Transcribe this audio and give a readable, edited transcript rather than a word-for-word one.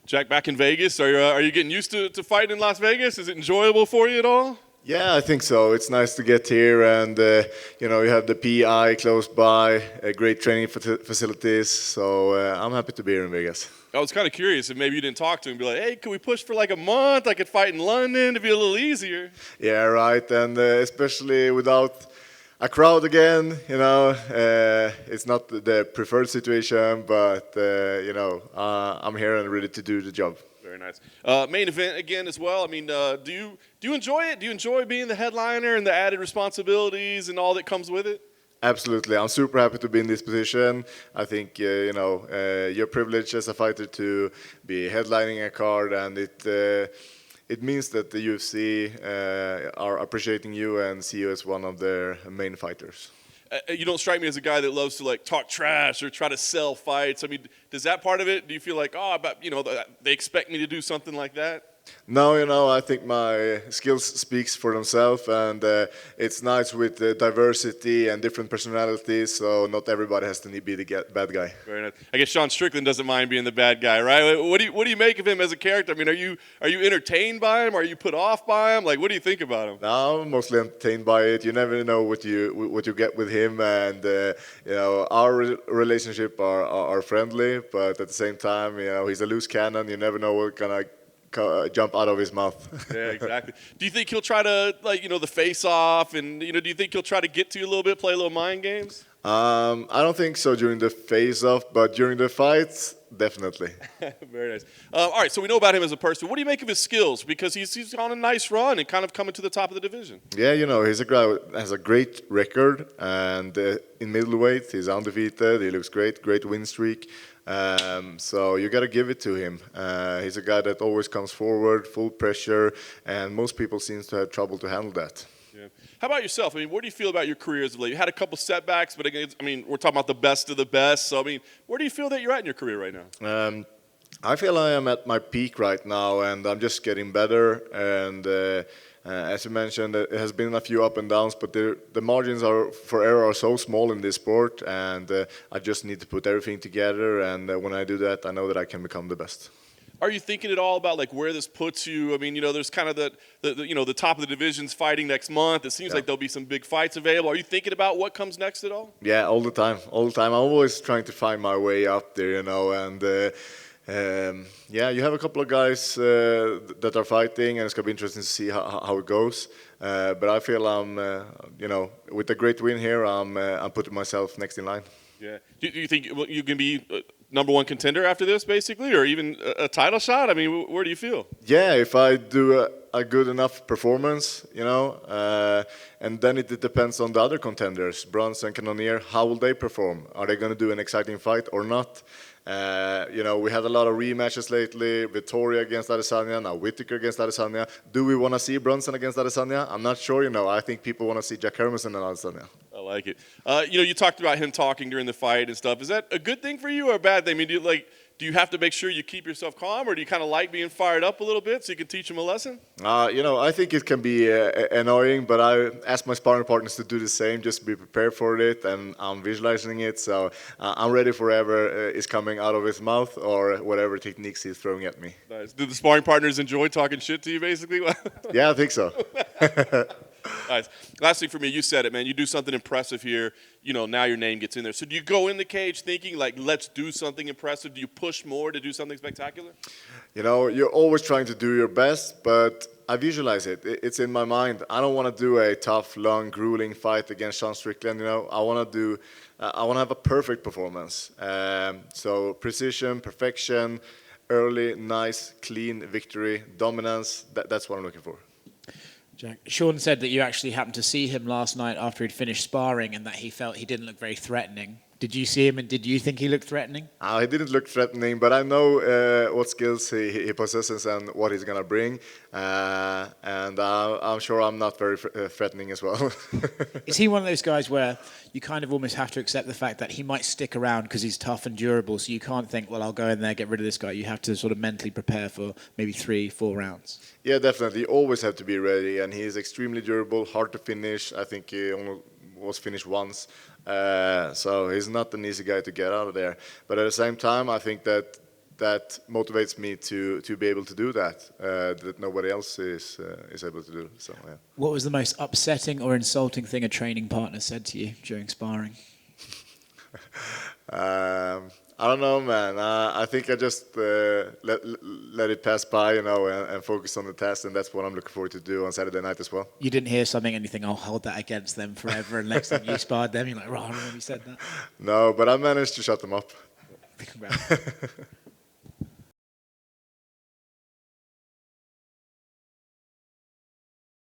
Jack, back in Vegas, are you getting used to fighting in Las Vegas? Is it enjoyable for you at all? Yeah, I think so. It's nice to get here, and you have the PI close by, great training facilities. So I'm happy to be here in Vegas. I was kind of curious if maybe you didn't talk to him and be like, hey, could we push for like a month? I could fight in London to be a little easier. Yeah, right. And especially without a crowd again, it's not the preferred situation, but I'm here and ready to do the job. Very nice. Main event again as well. I mean, do you enjoy it? Do you enjoy being the headliner and the added responsibilities and all that comes with it? Absolutely. I'm super happy to be in this position. I think, you're privileged as a fighter to be headlining a card, and it means that the UFC are appreciating you and see you as one of their main fighters. You don't strike me as a guy that loves to like talk trash or try to sell fights. I mean, does that part of it? Do you feel like, they expect me to do something like that? No, I think my skills speaks for themselves, and it's nice with diversity and different personalities. So not everybody has to be the bad guy. Very nice. I guess Sean Strickland doesn't mind being the bad guy, right? What do you make of him as a character? I mean, are you entertained by him? Are you put off by him? Like, what do you think about him? No, I'm mostly entertained by it. You never know what you get with him, and our relationship are friendly, but at the same time, he's a loose cannon. You never know what gonna jump out of his mouth. Yeah, exactly. Do you think he'll try to, the face-off, and, do you think he'll try to get to you a little bit, play a little mind games? I don't think so during the face-off, but during the fights, definitely. Very nice. All right, so we know about him as a person. What do you make of his skills? Because he's on a nice run and kind of coming to the top of the division. Yeah, he's a guy who has a great record, and in middleweight, he's undefeated. He looks great win streak. So you got to give it to him. He's a guy that always comes forward, full pressure, and most people seem to have trouble to handle that. Yeah. How about yourself? I mean, what do you feel about your career as of late? You had a couple setbacks, but again, we're talking about the best of the best. So, where do you feel that you're at in your career right now? I feel I am at my peak right now, and I'm just getting better. And as you mentioned, it has been a few up and downs, but the margins for error are so small in this sport, and I just need to put everything together. And when I do that, I know that I can become the best. Are you thinking at all about like where this puts you? I mean, there's kind of the top of the divisions fighting next month. It seems like there'll be some big fights available. Are you thinking about what comes next at all? Yeah, all the time. I'm always trying to find my way up there, and you have a couple of guys that are fighting, and it's gonna be interesting to see how it goes. But I feel with a great win here, I'm putting myself next in line. Yeah. Do you think you can be number one contender after this, basically, or even a title shot? I mean, where do you feel? Yeah, if I do a good enough performance, and then it depends on the other contenders, Bronze and Cannonier. How will they perform? Are they going to do an exciting fight or not? We had a lot of rematches lately. Vittoria against Adesanya, now Whittaker against Adesanya. Do we want to see Bronson against Adesanya? I'm not sure. I think people want to see Jack Hermansson and Adesanya. I like it. You talked about him talking during the fight and stuff. Is that a good thing for you or a bad thing? I mean, do you have to make sure you keep yourself calm, or do you kind of like being fired up a little bit so you can teach him a lesson? I think it can be annoying, but I ask my sparring partners to do the same, just be prepared for it, and I'm visualizing it, so I'm ready for whatever is coming out of his mouth or whatever techniques he's throwing at me. Nice. Do the sparring partners enjoy talking shit to you, basically? Yeah, I think so. Nice. Last thing for me, you said it, man. You do something impressive here. Now your name gets in there. So do you go in the cage thinking, like, let's do something impressive? Do you push more to do something spectacular? You're always trying to do your best, but I visualize it. It's in my mind. I don't want to do a tough, long, grueling fight against Sean Strickland. I want to have a perfect performance. So precision, perfection, early, nice, clean victory, dominance. That's what I'm looking for. Jack, Sean said that you actually happened to see him last night after he'd finished sparring and that he felt he didn't look very threatening. Did you see him and did you think he looked threatening? He didn't look threatening, but I know what skills he possesses and what he's going to bring. And I'm sure I'm not very threatening as well. Is he one of those guys where you kind of almost have to accept the fact that he might stick around because he's tough and durable, so you can't think, well, I'll go in there, get rid of this guy. You have to sort of mentally prepare for maybe 3-4 rounds. Yeah, definitely. You always have to be ready, and he is extremely durable, hard to finish. I think he only was finished once. So he's not an easy guy to get out of there. But at the same time, I think that that motivates me to be able to do that that nobody else is able to do. So yeah. What was the most upsetting or insulting thing a training partner said to you during sparring? I don't know, man. I think I just let it pass by, and focus on the test, and that's what I'm looking forward to do on Saturday night as well. You didn't hear something and you think, I'll hold that against them forever, and next time you sparred them, you're like, right, I remember you said that. No, but I managed to shut them up. Congrats.